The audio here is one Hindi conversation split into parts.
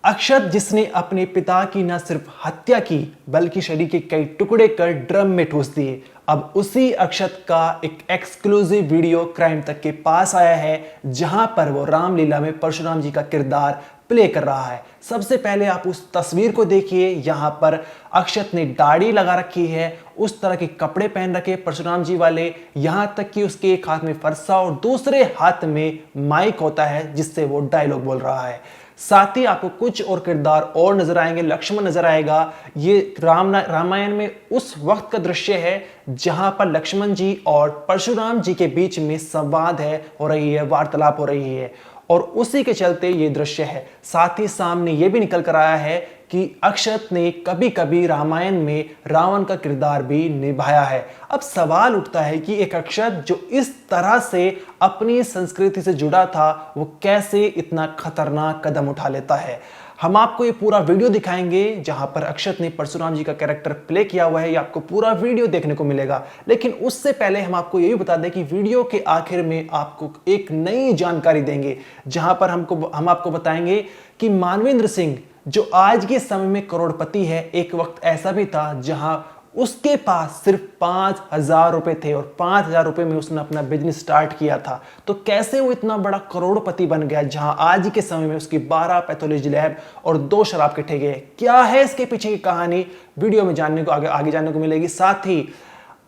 अक्षत जिसने अपने पिता की न सिर्फ हत्या की बल्कि शरीर के कई टुकड़े कर ड्रम में ठूस दिए। अब उसी अक्षत का एक एक्सक्लूसिव वीडियो क्राइम तक के पास आया है जहां पर वो रामलीला में परशुराम जी का किरदार प्ले कर रहा है। सबसे पहले आप उस तस्वीर को देखिए। यहाँ पर अक्षत ने दाढ़ी लगा रखी है, उस तरह के कपड़े पहन रखे परशुराम जी वाले, यहाँ तक कि उसके एक हाथ में फरसा और दूसरे हाथ में माइक होता है जिससे वो डायलॉग बोल रहा है। साथ ही आपको कुछ और किरदार और नजर आएंगे। लक्ष्मण नजर आएगा। ये रामायण में उस वक्त का दृश्य है जहां पर लक्ष्मण जी और परशुराम जी के बीच में संवाद हो रही है, वार्तालाप हो रही है और उसी के चलते ये दृश्य है। साथ ही सामने ये भी निकल कर आया है कि अक्षत ने कभी कभी रामायण में रावण का किरदार भी निभाया है। अब सवाल उठता है कि एक अक्षत जो इस तरह से अपनी संस्कृति से जुड़ा था वो कैसे इतना खतरनाक कदम उठा लेता है। हम आपको ये पूरा वीडियो दिखाएंगे जहां पर अक्षत ने परशुराम जी का कैरेक्टर प्ले किया हुआ है। ये आपको पूरा वीडियो देखने को मिलेगा, लेकिन उससे पहले हम आपको ये भी बता दें कि वीडियो के आखिर में आपको एक नई जानकारी देंगे जहां पर हम आपको बताएंगे कि मानवेंद्र सिंह जो आज के समय में करोड़पति है, एक वक्त ऐसा भी था जहां उसके पास सिर्फ 5,000 रुपए थे और 5,000 रुपए में उसने अपना बिजनेस स्टार्ट किया था। तो कैसे वो इतना बड़ा करोड़पति बन गया जहां आज के समय में उसकी 12 पैथोलॉजी लैब और 2 शराब के ठेके हैं। क्या है इसके पीछे की कहानी, वीडियो में जानने को आगे जानने को मिलेगी। साथ ही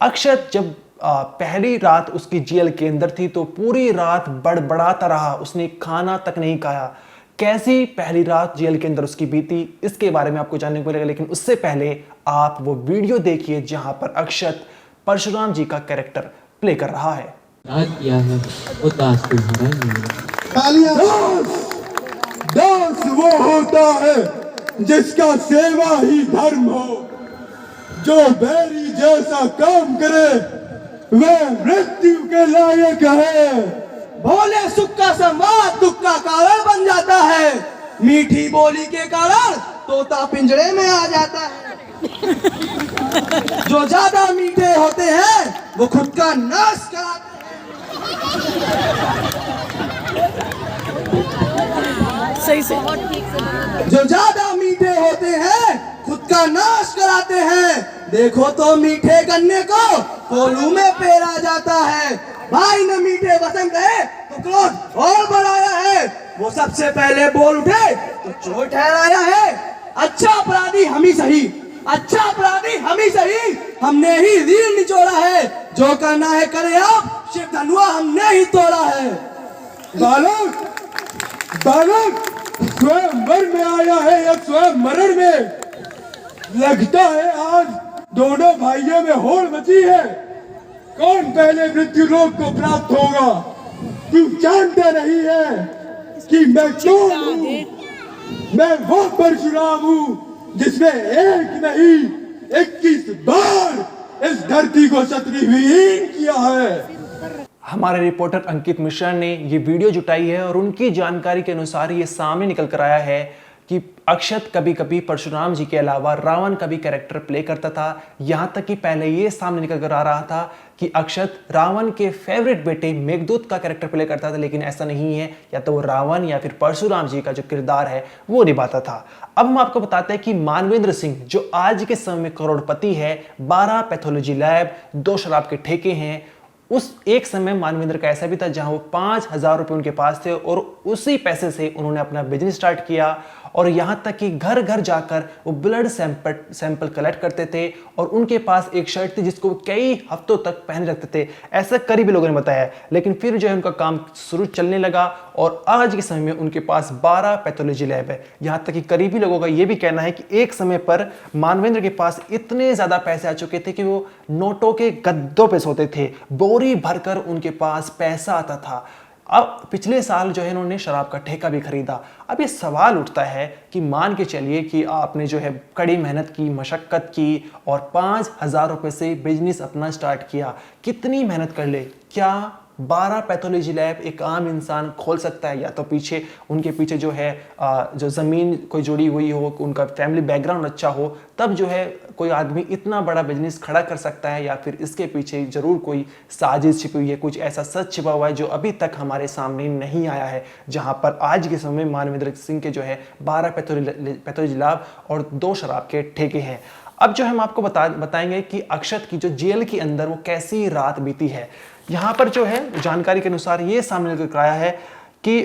अक्षत जब पहली रात उसकी जेल के अंदर थी तो पूरी रात बड़बड़ाता रहा, उसने खाना तक नहीं खाया। कैसी पहली रात जेल के अंदर उसकी बीती, इसके बारे में आपको जानने को मिलेगा, लेकिन उससे पहले आप वो वीडियो देखिए जहां पर अक्षत परशुराम जी का कैरेक्टर प्ले कर रहा है। किया है वो दास तुम्हारा दास वो होता है जिसका सेवा ही धर्म हो, जो बैरी जैसा काम करे वह मृत्यु के लायक है। भोले सुख का संवाद दुख का कारण बन जाता है, मीठी बोली के कारण तोता पिंजरे में आ जाता है। जो ज्यादा मीठे होते हैं वो खुद का नाश कराते हैं। सही से जो ज्यादा मीठे होते हैं खुद का नाश कराते हैं। देखो तो मीठे गन्ने को कोलू में पेरा जाता है। भाई ने मीठे वचन कहे तो क्रोध और बढ़ाया है। वो सबसे पहले बोल उठे तो चोर ठहराया है। अच्छा अपराधी हम ही सही, अच्छा अपराधी हम ही सही, हमने ही रीढ़ निचोड़ा है। जो करना है करे आप, शिव धनुआ हमने ही तोड़ा है। बालक बालक स्वयंवर में आया है या स्वयं मरण में? लगता है आज दोनों भाइयों में होड़ मची है। कौन पहले मृत्यु लोक को प्राप्त होगा? तू जानता नहीं है कि मैं कौन हूँ? मैं वो परशुराम हूँ जिसने एक नहीं 21 बार इस धरती को क्षत्रियहीन किया है। हमारे रिपोर्टर अंकित मिश्रा ने ये वीडियो जुटाई है और उनकी जानकारी के अनुसार ये सामने निकल कर आया है कि अक्षत कभी कभी परशुराम जी के अलावा रावण का भी कैरेक्टर प्ले करता था। यहाँ तक कि पहले ये सामने निकल कर आ रहा था कि अक्षत रावण के फेवरेट बेटे मेघदूत का कैरेक्टर प्ले करता था, लेकिन ऐसा नहीं है। या तो वो रावण या फिर परशुराम जी का जो किरदार है वो निभाता था। अब हम आपको बताते हैं कि मानवेंद्र सिंह जो आज के समय में करोड़पति है, 12 पैथोलॉजी लैब, 2 शराब के ठेके हैं, उस एक समय मानवेंद्र का ऐसा भी था जहां वो 5,000 रुपए उनके पास थे और उसी पैसे से उन्होंने अपना बिजनेस स्टार्ट किया। और यहां तक कि घर घर जाकर वो ब्लड सैंपल कलेक्ट करते थे और उनके पास एक शर्ट थी जिसको वो कई हफ्तों तक पहन रखते थे, ऐसा करीबी लोगों ने बताया। लेकिन फिर जो है उनका काम शुरू चलने लगा और आज के समय में उनके पास 12 पैथोलॉजी लैब है। यहां तक कि करीबी लोगों का यह भी कहना है कि एक समय पर मानवेंद्र के पास इतने ज्यादा पैसे आ चुके थे कि वो नोटों के गद्दों पे सोते थे, बोरी भरकर उनके पास पैसा आता था। अब पिछले साल जो है इन्होंने शराब का ठेका भी खरीदा। अब ये सवाल उठता है कि मान के चलिए कि आपने जो है कड़ी मेहनत की, मशक्कत की और 5,000 रुपए से बिजनेस अपना स्टार्ट किया, कितनी मेहनत कर ले, क्या 12 पैथोलॉजी लैब एक आम इंसान खोल सकता है, या तो पीछे उनके पीछे जो है जो ज़मीन कोई जुड़ी हुई हो, उनका फैमिली बैकग्राउंड अच्छा हो, तब जो है कोई आदमी इतना बड़ा बिजनेस खड़ा कर सकता है, या फिर इसके पीछे जरूर कोई साजिश छिपी हुई है, कुछ ऐसा सच छिपा हुआ है जो अभी तक हमारे सामने नहीं आया है, जहां पर आज के समय मानवेंद्र सिंह के जो है 12 पैथोलॉजी लैब और 2 शराब के ठेके हैं। अब जो हम आपको बताएंगे कि अक्षत की जो जेल के अंदर वो कैसी रात बीती है। यहाँ पर जो है जानकारी के अनुसार ये सामने लेकर आया है कि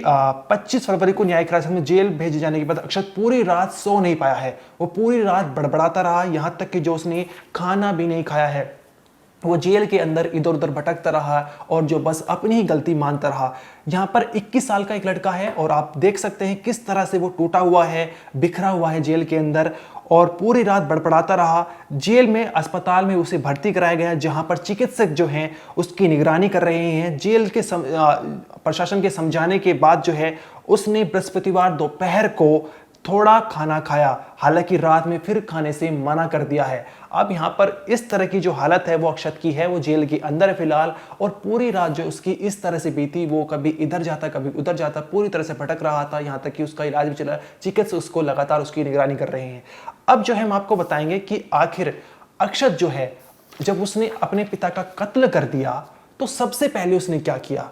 25 फरवरी को न्यायिक हिरासत में जेल भेजे जाने के बाद अक्षत पूरी रात सो नहीं पाया है। वो पूरी रात बड़बड़ाता रहा, यहाँ तक कि जो उसने खाना भी नहीं खाया है। वो जेल के अंदर इधर उधर भटकता रहा और जो बस अपनी ही गलती मानता रहा। यहाँ पर 21 साल का एक लड़का है और आप देख सकते हैं किस तरह से वो टूटा हुआ है, बिखरा हुआ है जेल के अंदर, और पूरी रात बड़बड़ाता रहा। जेल में अस्पताल में उसे भर्ती कराया गया, जहां पर चिकित्सक जो हैं उसकी निगरानी कर रहे हैं। जेल के प्रशासन के समझाने के बाद जो है उसने बृहस्पतिवार दोपहर को थोड़ा खाना खाया, हालांकि रात में फिर खाने से मना कर दिया है। अब यहाँ पर इस तरह की जो हालत है वो अक्षत की है, वो जेल के अंदर है फिलहाल, और पूरी रात जो उसकी इस तरह से बीती, वो कभी इधर जाता कभी उधर जाता, पूरी तरह से भटक रहा था, यहाँ तक कि उसका इलाज भी चला। चिकित्सक उसको लगातार उसकी निगरानी कर रहे हैं। अब जो है हम आपको बताएंगे कि आखिर अक्षत जो है जब उसने अपने पिता का कत्ल कर दिया तो सबसे पहले उसने क्या किया,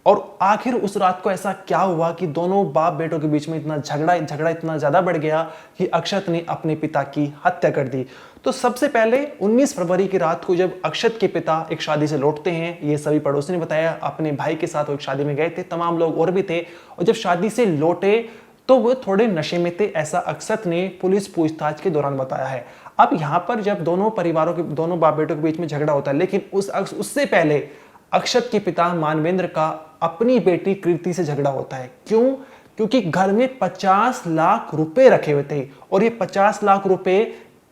और आखिर उस रात को ऐसा क्या हुआ कि दोनों बाप बेटों के बीच में इतना झगड़ा इतना ज्यादा बढ़ गया कि अक्षत ने अपने पिता की हत्या कर दी। तो सबसे पहले 19 फरवरी की रात को जब अक्षत के पिता एक शादी से लौटते हैं, ये सभी पड़ोसी ने बताया, अपने भाई के साथ वो एक शादी में गए थे, तमाम लोग और भी थे, और जब शादी से लौटे तो वो थोड़े नशे में थे, ऐसा अक्षत ने पुलिस पूछताछ के दौरान बताया है। अब यहाँ पर जब दोनों परिवारों के दोनों बाप बेटों के बीच में झगड़ा होता है, लेकिन उससे पहले अक्षत के पिता मानवेंद्र का अपनी बेटी कृति से झगड़ा होता है। क्यों? क्योंकि घर में 50 लाख रुपए रखे हुए थे, और ये 50 लाख रुपए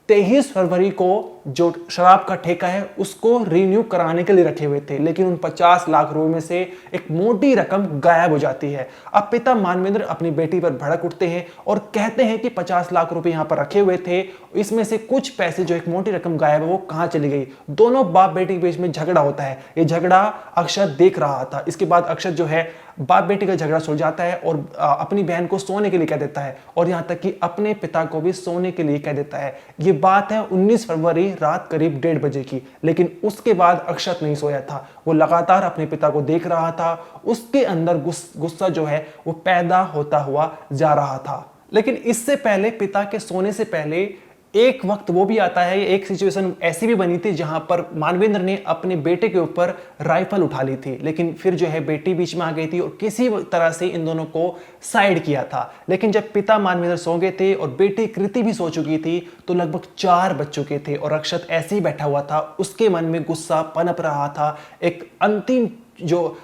23 फरवरी को जो शराब का ठेका है उसको रिन्यू कराने के लिए रखे हुए थे, लेकिन उन 50 लाख रुपए में से एक मोटी रकम गायब हो जाती है। अब पिता मानवेंद्र अपनी बेटी पर भड़क उठते हैं और कहते हैं कि 50 लाख रुपए यहाँ पर रखे हुए थे, इसमें से कुछ पैसे जो एक मोटी रकम गायब है वो कहाँ चली गई। दोनों बाप बेटी के बीच में झगड़ा होता है, ये झगड़ा अक्षत देख रहा था। इसके बाद अक्षत जो है बाप बेटी का झगड़ा सुलझाता है और अपनी बहन को सोने के लिए कह देता है, और यहाँ तक कि अपने पिता को भी सोने के लिए कह देता है। ये बात है 19 फरवरी रात करीब 1:30 बजे की, लेकिन उसके बाद अक्षत नहीं सोया था, वो लगातार अपने पिता को देख रहा था। उसके अंदर गुस्सा जो है वो पैदा होता हुआ जा रहा था। लेकिन इससे पहले, पिता के सोने से पहले एक वक्त वो भी आता है, एक सिचुएशन ऐसी भी बनी थी जहां पर मानवेंद्र ने अपने बेटे के ऊपर राइफल उठा ली थी, लेकिन फिर जो है बेटी बीच में आ गई थी और किसी तरह से इन दोनों को साइड किया था। लेकिन जब पिता मानवेंद्र सो गए थे और बेटी कृति भी सो चुकी थी तो लगभग 4 बज चुके थे, और अक्षत ऐसे ही बैठा हुआ था। उसके मन में गुस्सा पनप रहा था, एक अंतिम जो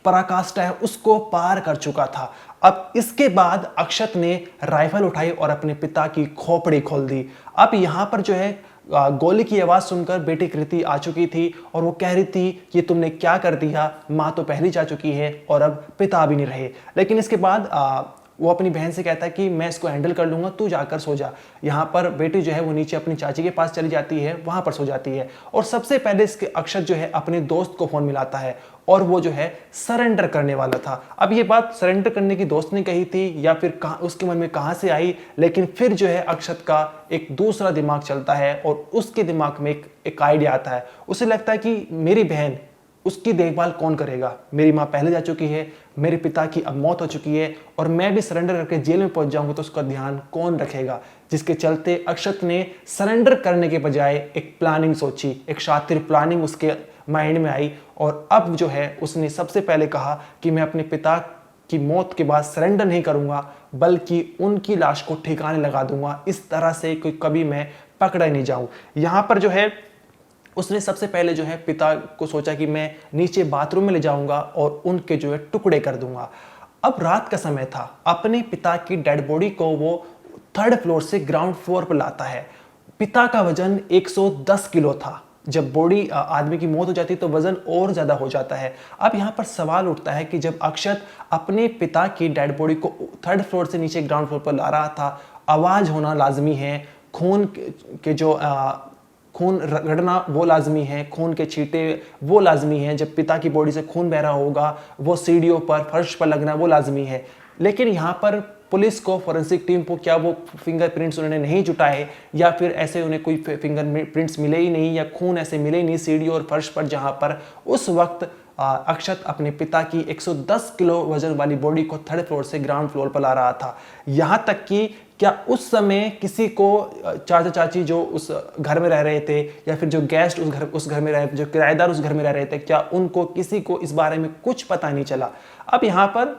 पराकाष्ठा है उसको पार कर चुका था। अब इसके बाद अक्षत ने राइफल उठाई और अपने पिता की खोपड़ी खोल दी। अब यहाँ पर जो है गोली की आवाज सुनकर बेटी कृति आ चुकी थी और वो कह रही थी कि तुमने क्या कर दिया, माँ तो पहले जा चुकी है और अब पिता भी नहीं रहे। लेकिन इसके बाद वो अपनी बहन से कहता है कि मैं इसको हैंडल कर लूंगा, तू जाकर सो जा। यहाँ पर बेटी जो है वो नीचे अपनी चाची के पास चली जाती है, वहां पर सो जाती है। और सबसे पहले इसके अक्षत जो है अपने दोस्त को फोन मिलाता है और वो जो है सरेंडर करने वाला था। अब ये बात सरेंडर करने की दोस्त ने कही थी या फिर उसके मन में कहां से आई, लेकिन फिर जो है अक्षत का एक दूसरा दिमाग चलता है और उसके दिमाग में एक आइडिया आता है। उसे लगता है कि मेरी बहन, उसकी देखभाल कौन करेगा, मेरी माँ पहले जा चुकी है, मेरे पिता की अब मौत हो चुकी है और मैं भी सरेंडर करके जेल में पहुंच जाऊंगा तो उसका ध्यान कौन रखेगा। जिसके चलते अक्षत ने सरेंडर करने के बजाय एक प्लानिंग सोची, एक शातिर प्लानिंग उसके माइंड में आई और अब जो है उसने सबसे पहले कहा कि मैं अपने पिता की मौत के बाद सरेंडर नहीं करूंगा बल्कि उनकी लाश को ठिकाने लगा दूंगा, इस तरह से कोई कभी मैं पकड़ा नहीं जाऊं। यहाँ पर जो है उसने सबसे पहले जो है पिता को सोचा कि मैं नीचे बाथरूम में ले जाऊंगा और उनके जो है टुकड़े कर दूंगा। अब रात का समय था, अपने पिता की डेड बॉडी को वो 3rd फ्लोर से ग्राउंड फ्लोर पर लाता है। पिता का वजन 110 किलो था। जब बॉडी आदमी की मौत हो जाती है तो वजन और ज्यादा हो जाता है। अब यहाँ पर सवाल उठता है कि जब अक्षत अपने पिता की डेड बॉडी को 3rd फ्लोर से नीचे ग्राउंड फ्लोर पर ला रहा था, आवाज होना लाजमी है, खून के जो खून रगड़ना वो लाजमी है, खून के छींटे वो लाजमी हैं, जब पिता की बॉडी से खून बह रहा होगा वो सीढ़ियों पर फर्श पर लगना वो लाजमी है। लेकिन यहाँ पर पुलिस को, फॉरेंसिक टीम को क्या वो फिंगरप्रिंट्स उन्होंने नहीं जुटाए या फिर ऐसे उन्हें कोई फिंगरप्रिंट्स मिले ही नहीं या खून ऐसे मिले ही नहीं सीढ़ियों और फर्श पर, जहाँ पर उस वक्त अक्षत अपने पिता की 110 किलो वजन वाली बॉडी को थर्ड फ्लोर से ग्राउंड फ्लोर पर ला रहा था। यहाँ तक कि क्या उस समय किसी को, चाचा चाची जो उस घर में रह रहे थे या फिर जो गेस्ट उस घर में रह, जो किराएदार उस घर में रह रहे थे, क्या उनको किसी को इस बारे में कुछ पता नहीं चला? अब यहाँ पर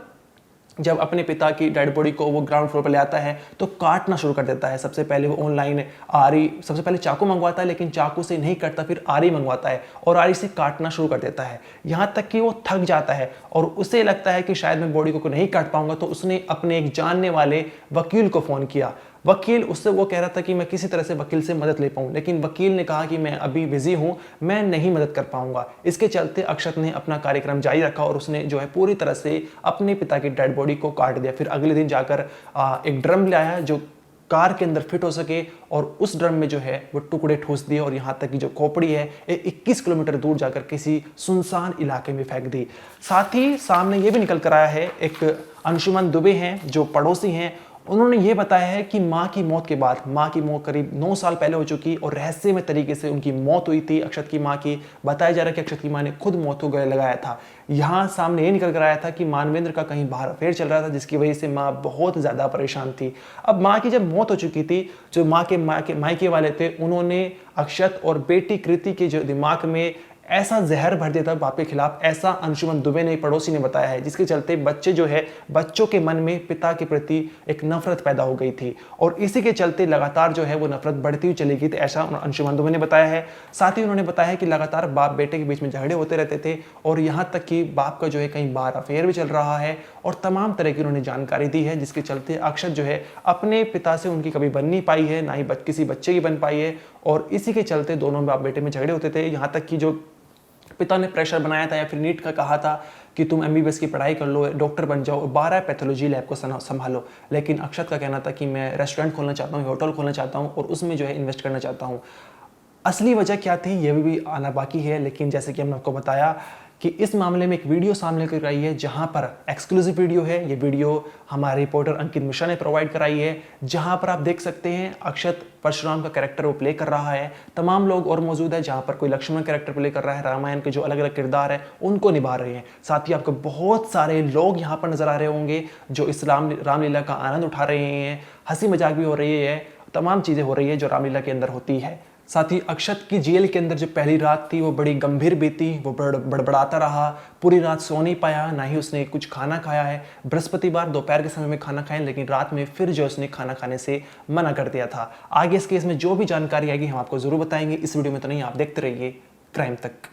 जब अपने पिता की डेड बॉडी को वो ग्राउंड फ्लोर पर ले आता है तो काटना शुरू कर देता है। सबसे पहले वो ऑनलाइन आरी, सबसे पहले चाकू मंगवाता है, लेकिन चाकू से नहीं कटता, फिर आरी मंगवाता है और आरी से काटना शुरू कर देता है। यहाँ तक कि वो थक जाता है और उसे लगता है कि शायद मैं बॉडी को नहीं काट पाऊंगा, तो उसने अपने एक जानने वाले वकील को फ़ोन किया। वकील उससे वो कह रहा था कि मैं किसी तरह से वकील से मदद ले पाऊँ, लेकिन वकील ने कहा कि मैं अभी बिजी हूँ, मैं नहीं मदद कर पाऊंगा। इसके चलते अक्षत ने अपना कार्यक्रम जारी रखा और उसने जो है पूरी तरह से अपने पिता की डेड बॉडी को काट दिया। फिर अगले दिन जाकर एक ड्रम लाया जो कार के अंदर फिट हो सके और उस ड्रम में जो है वो टुकड़े ठूस दिए और यहाँ तक कि जो खोपड़ी है 21 किलोमीटर दूर जाकर किसी सुनसान इलाके में फेंक दी। साथ ही सामने ये भी निकल कर आया है, एक अंशुमन दुबे हैं जो पड़ोसी हैं, उन्होंने ये बताया है कि माँ की मौत के बाद, माँ की मौत करीब 9 साल पहले हो चुकी और रहस्यमय तरीके से उनकी मौत हुई थी अक्षत की माँ की। बताया जा रहा है कि अक्षत की माँ ने खुद मौत को गले लगाया था। यहाँ सामने ये निकल कर आया था कि मानवेंद्र का कहीं बाहर अफेयर चल रहा था, जिसकी वजह से माँ बहुत ज़्यादा परेशान थी। अब माँ की जब मौत हो चुकी थी, जो मायके वाले थे, उन्होंने अक्षत और बेटी कृति के जो दिमाग में ऐसा जहर भर दिया था बाप के खिलाफ, ऐसा अंशुमन दुबे ने, पड़ोसी ने बताया है, जिसके चलते बच्चों के मन में पिता के प्रति एक नफरत पैदा हो गई थी और इसी के चलते लगातार जो है वो नफरत बढ़ती हुई चली गई थी, ऐसा अंशुमन दुबे ने बताया है। साथ ही उन्होंने बताया कि लगातार बाप बेटे के बीच में झगड़े होते रहते थे और यहाँ तक कि बाप का जो है कहीं बाहर अफेयर भी चल रहा है और तमाम तरह की उन्होंने जानकारी दी है, जिसके चलते अक्षत जो है अपने पिता से उनकी कभी बन नहीं पाई है, ना ही किसी बच्चे की बन पाई है और इसी के चलते दोनों बाप बेटे में झगड़े होते थे। यहाँ तक कि जो पिता ने प्रेशर बनाया था या फिर नीट का कहा था कि तुम MBBS की पढ़ाई कर लो, डॉक्टर बन जाओ, 12 पैथोलॉजी लैब को संभालो, लेकिन अक्षत का कहना था कि मैं रेस्टोरेंट खोलना चाहता हूँ, होटल खोलना चाहता हूँ और उसमें जो है इन्वेस्ट करना चाहता हूँ। असली वजह क्या थी ये भी आना बाकी है, लेकिन जैसे कि हमने आपको बताया कि इस मामले में एक वीडियो सामने लेकर आई है, जहां पर एक्सक्लूसिव वीडियो है। ये वीडियो हमारे रिपोर्टर अंकित मिश्रा ने प्रोवाइड कराई है, जहां पर आप देख सकते हैं अक्षत परशुराम का कैरेक्टर वो प्ले कर रहा है, तमाम लोग और मौजूद है, जहां पर कोई लक्ष्मण कैरेक्टर प्ले कर रहा है, रामायण के जो अलग अलग किरदार है उनको निभा रहे हैं। साथ ही आपको बहुत सारे लोग यहाँ पर नजर आ रहे होंगे जो इस रामलीला का आनंद उठा रहे हैं, हंसी मजाक भी हो रही है, तमाम चीज़ें हो रही है जो रामलीला के अंदर होती है। साथ ही अक्षत की जेल के अंदर जो पहली रात थी वो बड़ी गंभीर बीती, वो बड़बड़ाता रहा, पूरी रात सो नहीं पाया, ना ही उसने कुछ खाना खाया है। बृहस्पतिवार दोपहर के समय में खाना खाएं, लेकिन रात में फिर जो उसने खाना खाने से मना कर दिया था। आगे इस केस में जो भी जानकारी आएगी हम आपको जरूर बताएंगे। इस वीडियो में तो नहीं, आप देखते रहिए क्राइम तक।